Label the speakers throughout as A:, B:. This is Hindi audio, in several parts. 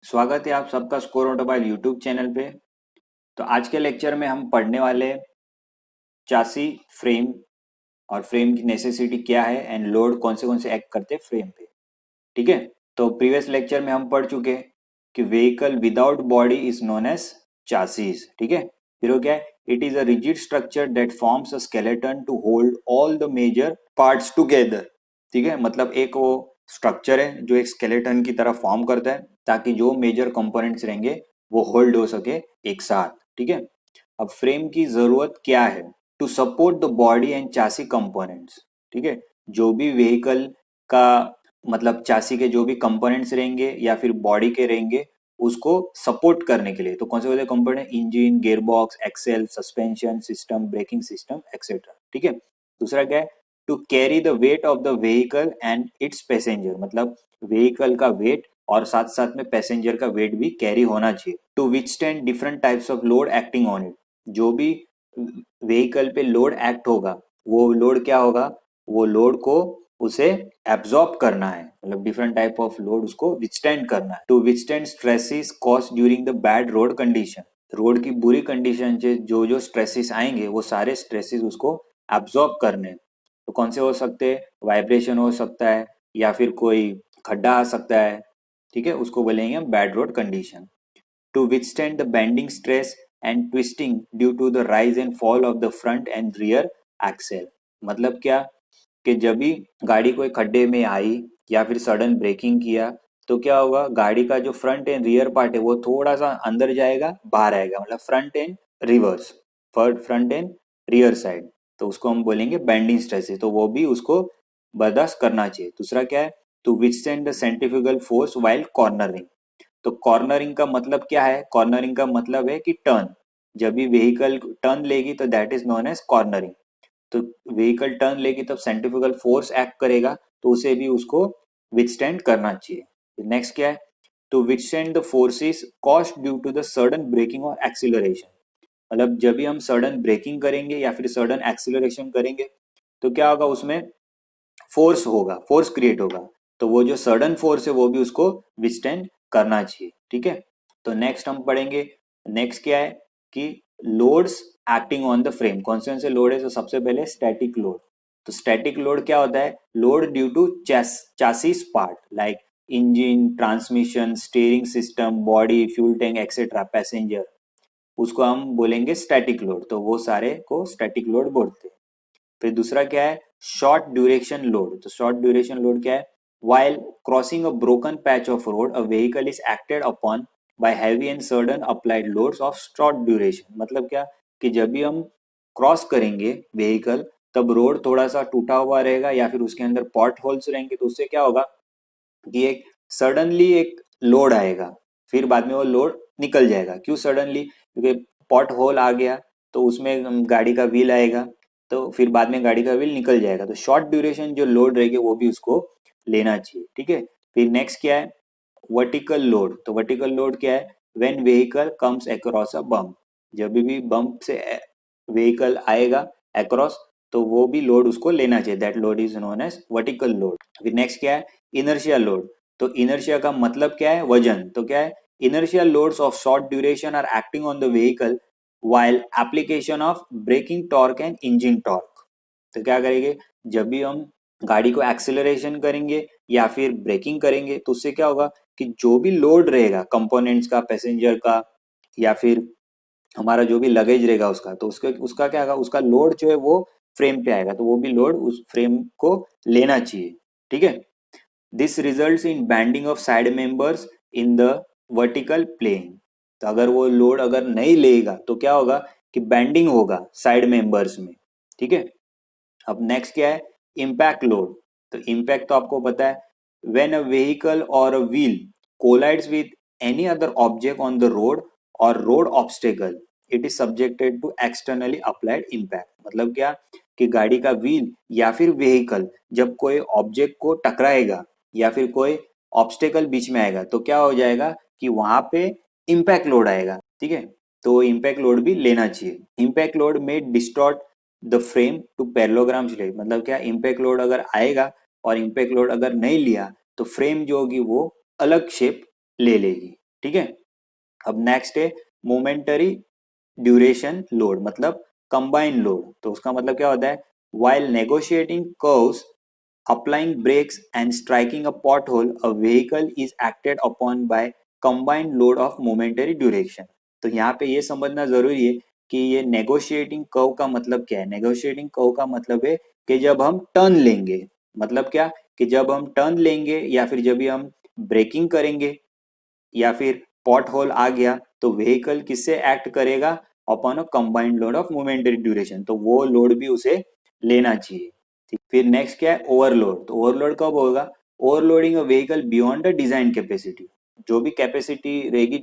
A: स्वागत है आप सबका स्कोर ऑटोमोबाइल यूट्यूब चैनल पे। तो आज के लेक्चर में हम पढ़ने वाले चासी फ्रेम और फ्रेम की नेसेसिटी क्या है एंड लोड कौन से एक्ट करते हैं फ्रेम पे। ठीक है। तो प्रीवियस लेक्चर में हम पढ़ चुके हैं कि vehicle without body is known as chassis. ठीक है। फिर वो क्या है, it is a rigid structure that forms a skeleton to hold all the major parts together. ठीक है, मतलब एक वो स्ट्रक्चर है जो एक स्केलेटन की तरह फॉर्म करता है ताकि जो मेजर कंपोनेंट्स रहेंगे वो होल्ड हो सके एक साथ। ठीक है। अब फ्रेम की जरूरत क्या है? To support the body and chassis components. ठीक है। जो भी व्हीकल का मतलब चासी के जो भी कंपोनेंट्स रहेंगे या फिर बॉडी के रहेंगे उसको सपोर्ट करने के लिए, तो कौन से component? Engine, gearbox, axle, suspension system, braking system etcetera. ठीक है। दूसरा क्या है? To carry the weight of the vehicle and its passenger, मतलब व्हीकल का वेट और साथ साथ में पैसेंजर का वेट भी कैरी होना चाहिए। To withstand different types of load acting on it. जो भी व्हीकल पे लोड एक्ट होगा वो लोड क्या होगा? वो लोड को उसे एब्जॉर्ब करना है, मतलब डिफरेंट टाइप ऑफ लोड उसको विथस्टैंड करना है। To withstand stresses caused during the bad road condition. Road की बुरी कंडीशन से जो जो स्ट्रेसेस आएंगे वो सारे स्ट्रेसेस उसको एब्जॉर्ब करने। तो कौन से हो सकते हैं? वाइब्रेशन हो सकता है या फिर कोई खड्डा आ सकता है। ठीक है, उसको बोलेंगे हम bad road condition. To withstand the bending stress and twisting due to the rise and fall of the front and rear axle. मतलब क्या कि जब भी गाड़ी कोई खड्डे में आई या फिर सडन ब्रेकिंग किया तो क्या होगा? गाड़ी का जो फ्रंट एंड रियर पार्ट है वो थोड़ा सा अंदर जाएगा, बाहर आएगा, मतलब front end reverse, front and rear side. तो उसको हम बोलेंगे बेंडिंग स्ट्रेस है, तो वो भी उसको बर्दाश्त करना चाहिए। दूसरा क्या है? To withstand the centrifugal force while cornering. तो कॉर्नरिंग का मतलब क्या है? कॉर्नरिंग का मतलब है कि टर्न, जब भी व्हीकल टर्न लेगी तो that is known as cornering. तो व्हीकल टर्न लेगी तब सेंट्रीफ्यूगल फोर्स एक्ट करेगा, तो उसे भी उसको विथस्टैंड करना चाहिए। नेक्स्ट क्या है? To withstand the forces caused due to the sudden braking और एक्सीलरेशन। मतलब जब भी हम सडन ब्रेकिंग करेंगे या फिर सडन एक्सीलरेशन करेंगे तो क्या होगा? उसमें फोर्स होगा, फोर्स क्रिएट होगा, तो वो जो सडन फोर्स है वो भी उसको विथस्टैंड करना चाहिए। ठीक है। तो नेक्स्ट हम पढ़ेंगे, नेक्स्ट क्या है कि loads acting on the frame. कौन से लोड है? तो सबसे पहले स्टैटिक लोड। तो स्टैटिक लोड क्या होता है? Load due to chassis part like engine, transmission, steering system, body, fuel tank etcetera, passenger, उसको हम बोलेंगे स्टैटिक लोड। तो वो सारे को स्टैटिक लोड बोलते हैं। फिर दूसरा क्या है? Short duration load. तो शॉर्ट ड्यूरेशन लोड क्या है? while crossing a broken patch of road a vehicle is acted upon by heavy and sudden applied loads of short duration। मतलब क्या कि जब भी हम क्रॉस करेंगे व्हीकल तब रोड थोड़ा सा टूटा हुआ रहेगा या फिर उसके अंदर पॉट होल्स रहेंगे, तो उससे क्या होगा कि एक सडनली एक लोड आएगा, फिर बाद में वो लोड निकल जाएगा। क्यों सडनली? क्योंकि पॉट होल आ गया तो उसमें गाड़ी का व्हील आएगा, तो फिर बाद में गाड़ी का व्हील निकल जाएगा। तो शॉर्ट ड्यूरेशन जो लोड रहेगी वो भी उसको लेना चाहिए। ठीक है। फिर नेक्स्ट क्या है? Vertical load. तो वर्टिकल लोड क्या है? When vehicle comes across a bump. जब भी बम्प से व्हीकल आएगा अक्रॉस तो वो भी लोड उसको लेना चाहिए, that load is known as vertical load. फिर नेक्स्ट क्या है? Inertia load. तो इनर्शिया का मतलब क्या है? वजन। तो क्या है? Inertia loads of short duration are acting on the vehicle while application of braking torque and engine torque। तो क्या करेंगे? जब भी हम गाड़ी को एक्सेलरेशन करेंगे या फिर ब्रेकिंग करेंगे तो उससे क्या होगा कि जो भी लोड रहेगा कंपोनेंट्स का, पैसेंजर का या फिर हमारा जो भी लगेज रहेगा उसका, तो उसका क्या होगा? उसका लोड जो है वो फ्रेम पे आएगा, तो वो भी लोड उस फ्रेम को लेना चाहिए। ठीक है। This results in bending of side members in the vertical plane. तो अगर वो लोड अगर नहीं लेगा तो क्या होगा कि बैंडिंग होगा साइड मेंबर्स में। ठीक है। अब नेक्स्ट क्या है? Impact load. तो इम्पैक्ट तो आपको पता है, व्हेन अ व्हीकल और a wheel collides with any other object on the road और road obstacle it is subjected to externally applied impact. मतलब क्या कि गाड़ी का व्हील या फिर व्हीकल जब कोई ऑब्जेक्ट को टकराएगा या फिर कोई ऑब्स्टेकल बीच में आएगा तो क्या हो जाएगा कि वहां पे इम्पैक्ट लोड आएगा। ठीक है। तो इम्पैक्ट लोड भी लेना चाहिए। इम्पैक्ट लोड में distort the frame to parallelogram shape. मतलब क्या? इम्पैक्ट लोड अगर आएगा और इम्पैक्ट लोड अगर नहीं लिया तो फ्रेम जो होगी वो अलग शेप ले लेगी। ठीक है। अब नेक्स्ट है मोमेंटरी ड्यूरेशन लोड, मतलब कंबाइन लोड। तो उसका मतलब क्या होता है, while negotiating curves, applying brakes and striking a pothole, a vehicle is acted upon by combined load of momentary duration। तो यहाँ पे ये समझना जरूरी है कि ये नेगोशिएटिंग कर्व का मतलब क्या है। नेगोशिएटिंग कर्व का मतलब है कि जब हम टर्न लेंगे, मतलब क्या, कि जब हम टर्न लेंगे या फिर जब भी हम ब्रेकिंग करेंगे या फिर पॉट होल आ गया, तो व्हीकल किससे एक्ट करेगा, upon a combined load of momentary duration. तो वो लोड भी उसे लेना चाहिए। ठीक, फिर नेक्स्ट क्या है, ओवरलोड। तो ओवरलोड कब होगा, overloading a vehicle beyond the design capacity. जो भी कैपेसिटी रहेगी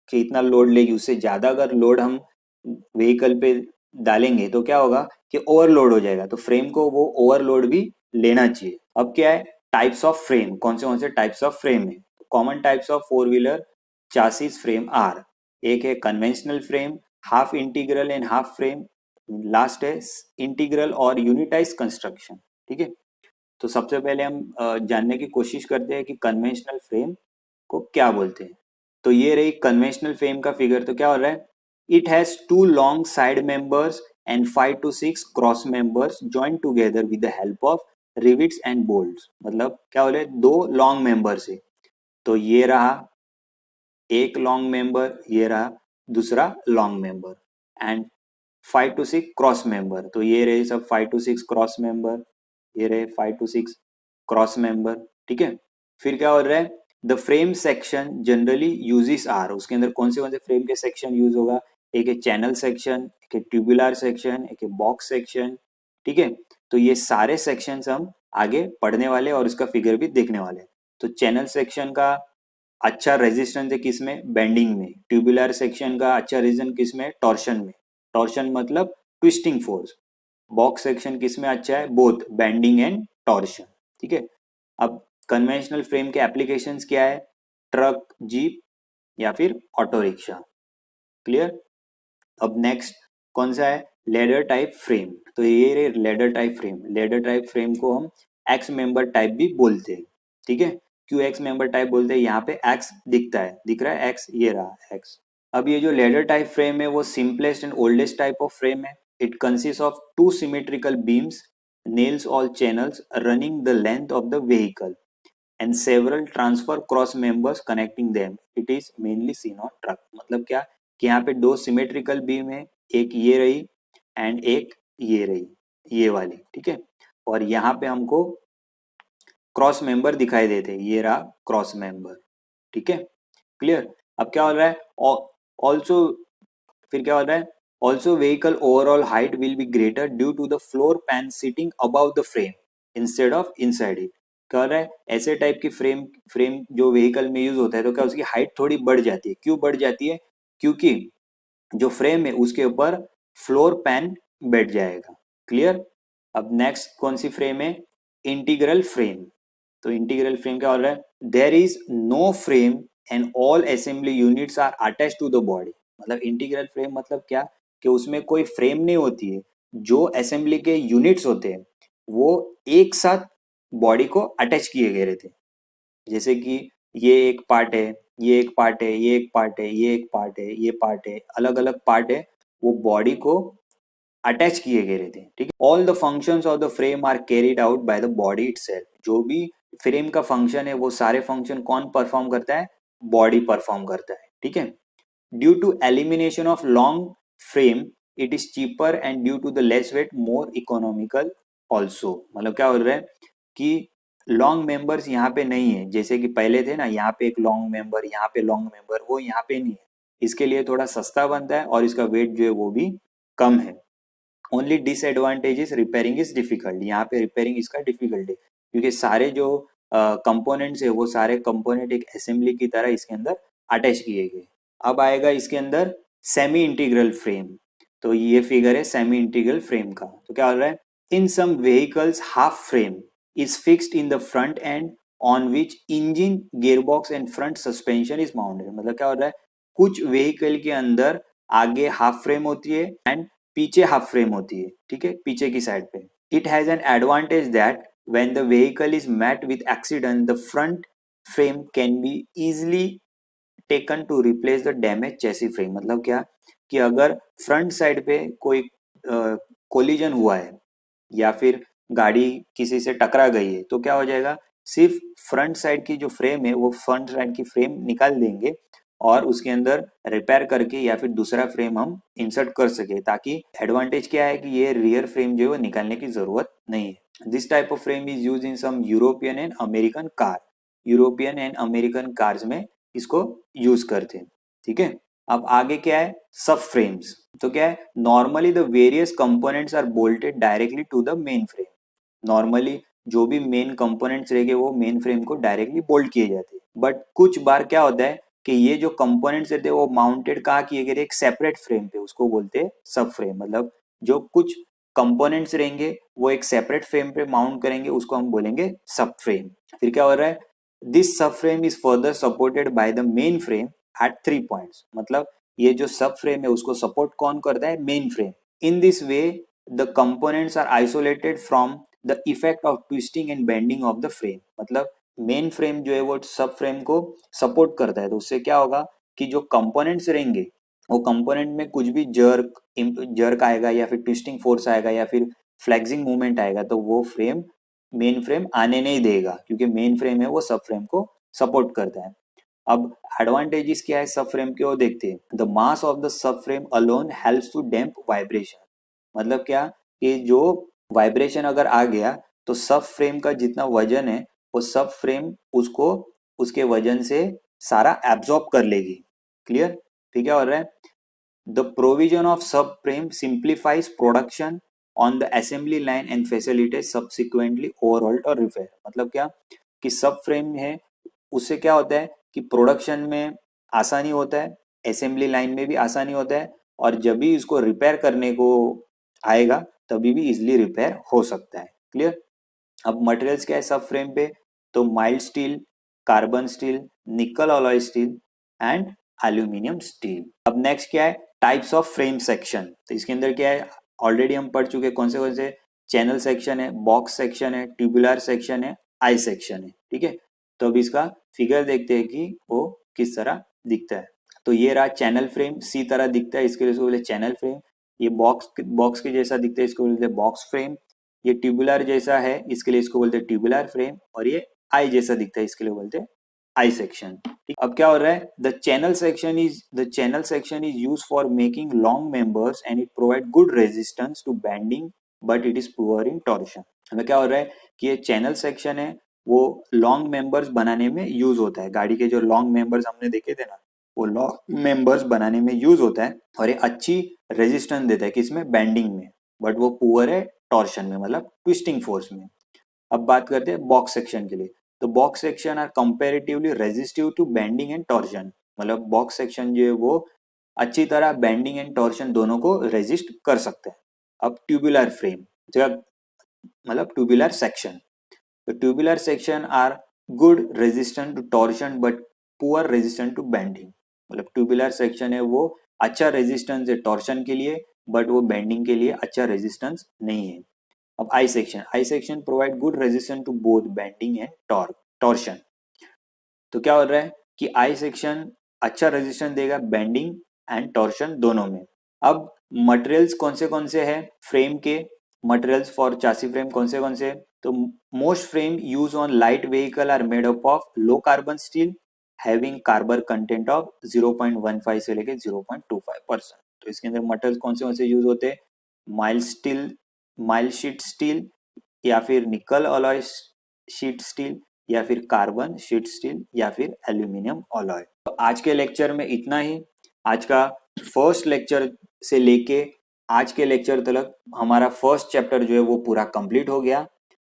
A: कि इतना लोड लेगी, उससे ज्यादा अगर लोड हम व्हीकल पे डालेंगे तो क्या होगा कि ओवरलोड हो जाएगा। तो फ्रेम को वो ओवरलोड भी लेना चाहिए। अब क्या है, टाइप्स ऑफ फ्रेम, कौन से टाइप्स ऑफ फ्रेम है। Common types of four wheeler chassis frame are, एक है conventional frame, half integral and half frame, last है इंटीग्रल और यूनिटाइज कंस्ट्रक्शन। ठीक है। तो सबसे पहले हम जानने की कोशिश करते हैं कि कन्वेंशनल फ्रेम को क्या बोलते हैं। तो ये रही कन्वेंशनल फ्रेम का फिगर। तो क्या हो रहा है, it has to long side members and 5 to 6 cross members join together with the help of rivets and bolts. मतलब क्या हो रहा है, दो लॉन्ग मेंबर्स है। तो ये रहा एक लॉन्ग मेंबर, ये रहा दूसरा long member, and 5 to 6 cross member. तो ये रहे सब 5 to 6 क्रॉस मेंबर, ये रहे 5 to 6 क्रॉस मेंबर। ठीक है। फिर क्या हो रहा है, the frame section generally uses are. उसके अंदर कौन से फ्रेम के सेक्शन यूज होगा, एक है चैनल सेक्शन, एक है ट्यूबुलर सेक्शन, एक है बॉक्स सेक्शन। ठीक है। तो ये सारे सेक्शंस हम आगे पढ़ने वाले और इसका फिगर भी देखने वाले। तो चैनल सेक्शन का अच्छा रेजिस्टेंस है किसमें, बेंडिंग में। ट्यूबुलर सेक्शन का अच्छा रेजिस्टेंस किसमें, टॉर्शन में। टॉर्शन मतलब ट्विस्टिंग फोर्स। बॉक्स सेक्शन किसमें अच्छा है, बोथ बेंडिंग एंड टॉर्शन। ठीक है। अब कन्वेंशनल फ्रेम के एप्लीकेशंस क्या है, ट्रक, जीप या फिर ऑटो रिक्शा। क्लियर। अब नेक्स्ट कौन सा है, लेडर टाइप फ्रेम। तो ये रे ladder type frame. Ladder type frame को हम एक्स मेंबर टाइप भी बोलते हैं। ठीक है। क्यों एक्स मेंबर टाइप बोलते हैं, यहाँ पे एक्स दिखता है, दिख रहा है एक्स, ये रहा एक्स। अब ये जो लेडर टाइप फ्रेम है वो simplest and oldest type of frame है। It consist of two symmetrical beams, nails all channels running the length of the vehicle and several transfer cross members connecting them. It is mainly seen on truck। मतलब क्या कि यहाँ पे दो सिमेट्रिकल बीम है, एक ये रही एंड एक ये रही, ये वाली। ठीक है। और यहाँ पे हमको क्रॉस मेंबर दिखाई देते हैं, ये रहा क्रॉस मेंबर। ठीक है। क्लियर। अब क्या हो रहा है, ऑल्सो फिर क्या हो रहा है, also vehicle overall height will be greater due to the floor pan sitting above the frame instead of inside it. क्या हो रहा है, ऐसे टाइप की फ्रेम फ्रेम जो व्हीकल में यूज होता है तो क्या उसकी हाइट थोड़ी बढ़ जाती है। क्यों बढ़ जाती है, क्योंकि जो फ्रेम है उसके ऊपर फ्लोर पैन बैठ जाएगा। क्लियर। अब नेक्स्ट कौन सी फ्रेम है, इंटीग्रल फ्रेम। तो इंटीग्रल फ्रेम क्या हो रहा है, there is no frame and all assembly units are attach to the body. मतलब इंटीग्रल फ्रेम मतलब क्या, कि उसमें कोई फ्रेम नहीं होती है, जो असेंबली के यूनिट्स होते हैं वो एक साथ बॉडी को अटैच किए गए रहते हैं। जैसे कि ये एक पार्ट है, ये एक पार्ट है, ये एक पार्ट है, ये एक पार्ट है, ये पार्ट है, अलग अलग पार्ट है, वो बॉडी को अटैच किए गए रहते हैं। ठीक है। All the functions of the frame are carried out by the body itself. जो भी फ्रेम का फंक्शन है वो सारे फंक्शन कौन परफॉर्म करता है, बॉडी परफॉर्म करता है। ठीक है। Due to elimination of long frame it is cheaper and due to the less weight more economical also. मतलब क्या हो रहा है कि लॉन्ग मेंबर्स यहाँ पे नहीं है, जैसे कि पहले थे ना, यहाँ पे एक लॉन्ग मेंबर, यहाँ पे लॉन्ग मेंबर, वो यहाँ पे नहीं है। इसके लिए थोड़ा सस्ता बनता है और इसका वेट जो है वो भी कम है। Only disadvantage is repairing is difficult. यहाँ पे रिपेयरिंग इसका डिफिकल्ट है क्योंकि सारे जो कंपोनेंट्स है वो सारे कंपोनेंट एक असेंबली की तरह इसके अंदर अटैच किए गए। अब आएगा इसके अंदर सेमी इंटीग्रल फ्रेम। तो ये फिगर है सेमी इंटीग्रल फ्रेम का। तो क्या हो रहा है, in some vehicles half frame is fixed in the front end on which engine, gearbox and front suspension is mounted. मतलब क्या हो रहा है, कुछ व्हीकल के अंदर आगे हाफ फ्रेम होती है एंड पीछे हाफ फ्रेम होती है। ठीक है, पीछे की साइड पे। It has an advantage that when the vehicle is met with accident the front frame can be easily taken to replace the damage chassis frame. मतलब क्या कि अगर फ्रंट साइड पे कोई कोलिजन हुआ है या फिर गाड़ी किसी से टकरा गई है तो क्या हो जाएगा, सिर्फ फ्रंट साइड की जो फ्रेम है वो फ्रंट साइड की फ्रेम निकाल देंगे और उसके अंदर रिपेयर करके या फिर दूसरा फ्रेम हम इंसर्ट कर सके, ताकि एडवांटेज क्या है कि ये रियर फ्रेम जो है वो निकालने की जरूरत नहीं है। This type of frame is use in some European and American car. European and American cars में इसको यूज करते हैं। ठीक है, अब आगे क्या है, सब फ्रेम्स। तो क्या है, normally the various components are bolted directly to the main frame. Normally जो भी मेन कंपोनेंट्स रहेंगे वो मेन फ्रेम को डायरेक्टली बोल्ट किए जाते हैं, बट कुछ बार क्या होता है कि ये जो कंपोनेंट्स रहते हैं वो माउंटेड कहाँ किए गए, एक सेपरेट फ्रेम पे, उसको बोलते हैं सब फ्रेम। मतलब जो कुछ कंपोनेंट्स रहेंगे वो एक सेपरेट फ्रेम पे माउंट करेंगे, उसको हम बोलेंगे सब फ्रेम। फिर क्या हो रहा है, दिस सब frame is further supported by the main frame eight 3 points. मतलब ये जो सब फ्रेम है उसको सपोर्ट कौन करता है, main frame. In this way the components are isolated from the effect of twisting and bending of the frame. मतलब मेन फ्रेम जो है वो सब फ्रेम को सपोर्ट करता है, तो उससे क्या होगा कि जो कंपोनेंट्स रहेंगे वो कंपोनेंट में कुछ भी जर्क आएगा या फिर ट्विस्टिंग फोर्स आएगा या फिर फ्लेक्सिंग मूवमेंट आएगा तो वो फ्रेम मेन फ्रेम आने नहीं देगा, क्योंकि मेन फ्रेम है वो सब फ्रेम को सपोर्ट करता है। अब एडवांटेजेस क्या है सब फ्रेम के, वो देखते हैं। The mass of the sub frame alone helps to damp vibration. मतलब क्या कि जो वाइब्रेशन अगर आ गया तो सब फ्रेम का जितना वजन है वो सब फ्रेम उसको उसके वजन से सारा एब्जॉर्ब कर लेगी। क्लियर, ठीक है। और the provision of sub frame simplifies production on the assembly line and facilitate subsequently overhaul और रिपेयर। मतलब क्या कि सब फ्रेम है उससे क्या होता है कि प्रोडक्शन में आसानी होता है, असेंबली लाइन में भी आसानी होता है, और जब भी इसको रिपेयर करने को आएगा तभी भी इजिली रिपेयर हो सकता है। क्लियर। अब मटेरियल्स क्या है सब फ्रेम पे, तो माइल्ड स्टील, कार्बन स्टील, निकल alloy steel and aluminium steel. अब नेक्स्ट क्या है, टाइप्स ऑफ फ्रेम सेक्शन। तो इसके अंदर क्या है, ऑलरेडी हम पढ़ चुके कौन से चैनल सेक्शन है, बॉक्स सेक्शन है, ट्यूबुलर सेक्शन है, आई सेक्शन है। ठीक है, तो अब इसका फिगर देखते हैं कि वो किस तरह दिखता है। तो ये रहा चैनल फ्रेम, सी तरह दिखता है, इसके लिए इसको बोलते हैं चैनल फ्रेम। ये बॉक्स के जैसा दिखता है, इसको बोलते हैं बॉक्स फ्रेम। ये ट्यूबुलर जैसा है, इसके लिए इसको बोलते हैं ट्यूबुलर फ्रेम। और ये आई जैसा दिखता है, इसके लिए बोलते हैं आई सेक्शन। अब क्या हो रहा है, the channel section is use for making long members and it provide good resistance to bending but it is poor in torsion. हमें क्या हो रहा है कि ये चैनल सेक्शन है वो लॉन्ग मेंबर्स बनाने में यूज होता है। गाड़ी के जो लॉन्ग मेंबर्स हमने देखे थे ना, वो लॉन्ग मेंबर्स बनाने में यूज होता है और ये अच्छी रेजिस्टेंस देता है किसमें, बेंडिंग में, बट वो पुअर है टॉर्शन में, मतलब ट्विस्टिंग फोर्स में। अब बात करते हैं बॉक्स सेक्शन के लिए। तो box section are comparatively resistive to bending and torsion. मतलब बॉक्स सेक्शन जो है वो अच्छी तरह बेंडिंग एंड टॉर्शन दोनों को रेजिस्ट कर सकता है। अब ट्यूबुलर फ्रेम, मतलब ट्यूबुलर सेक्शन। तो tubular section are good resistant to torsion but poor resistant to bending. मतलब ट्यूबुलर सेक्शन है वो अच्छा रेजिस्टेंस है टॉर्शन के लिए, बट वो बेंडिंग के लिए अच्छा रेजिस्टेंस नहीं है। अब I section provide good resistance to both bending and torsion. तो क्या हो रहा है कि आई सेक्शन अच्छा रेजिस्टेंस देगा बेंडिंग एंड टॉर्शन दोनों में। अब मटेरियल्स कौन से हैं फ्रेम के, मटेरियल्स फॉर चासी फ्रेम कौन से, तो most frame use on light vehicle are made up of low carbon steel having carbon content of 0.15 से लेके 0.25%। तो इसके अंदर मटेरियल्स कौन से यूज होते हैं, माइल्ड शीट स्टील या फिर निकल अलॉय शीट स्टील या फिर कार्बन शीट स्टील या फिर एल्यूमिनियम अलॉय। तो आज के लेक्चर में इतना ही। आज का फर्स्ट लेक्चर से लेके आज के लेक्चर तक हमारा फर्स्ट चैप्टर जो है वो पूरा कंप्लीट हो गया।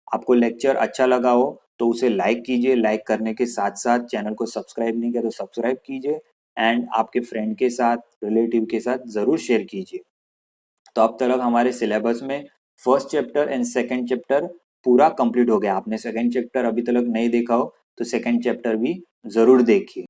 A: आपको लेक्चर अच्छा लगा हो तो उसे लाइक कीजिए, लाइक करने के साथ साथ चैनल को सब्सक्राइब नहीं किया तो सब्सक्राइब कीजिए एंड आपके फ्रेंड के साथ, रिलेटिव के साथ जरूर शेयर कीजिए। तो अब तक हमारे सिलेबस में first chapter and second chapter पूरा कंप्लीट हो गया। आपने सेकंड चैप्टर अभी तक नहीं देखा हो तो सेकंड चैप्टर भी जरूर देखिए।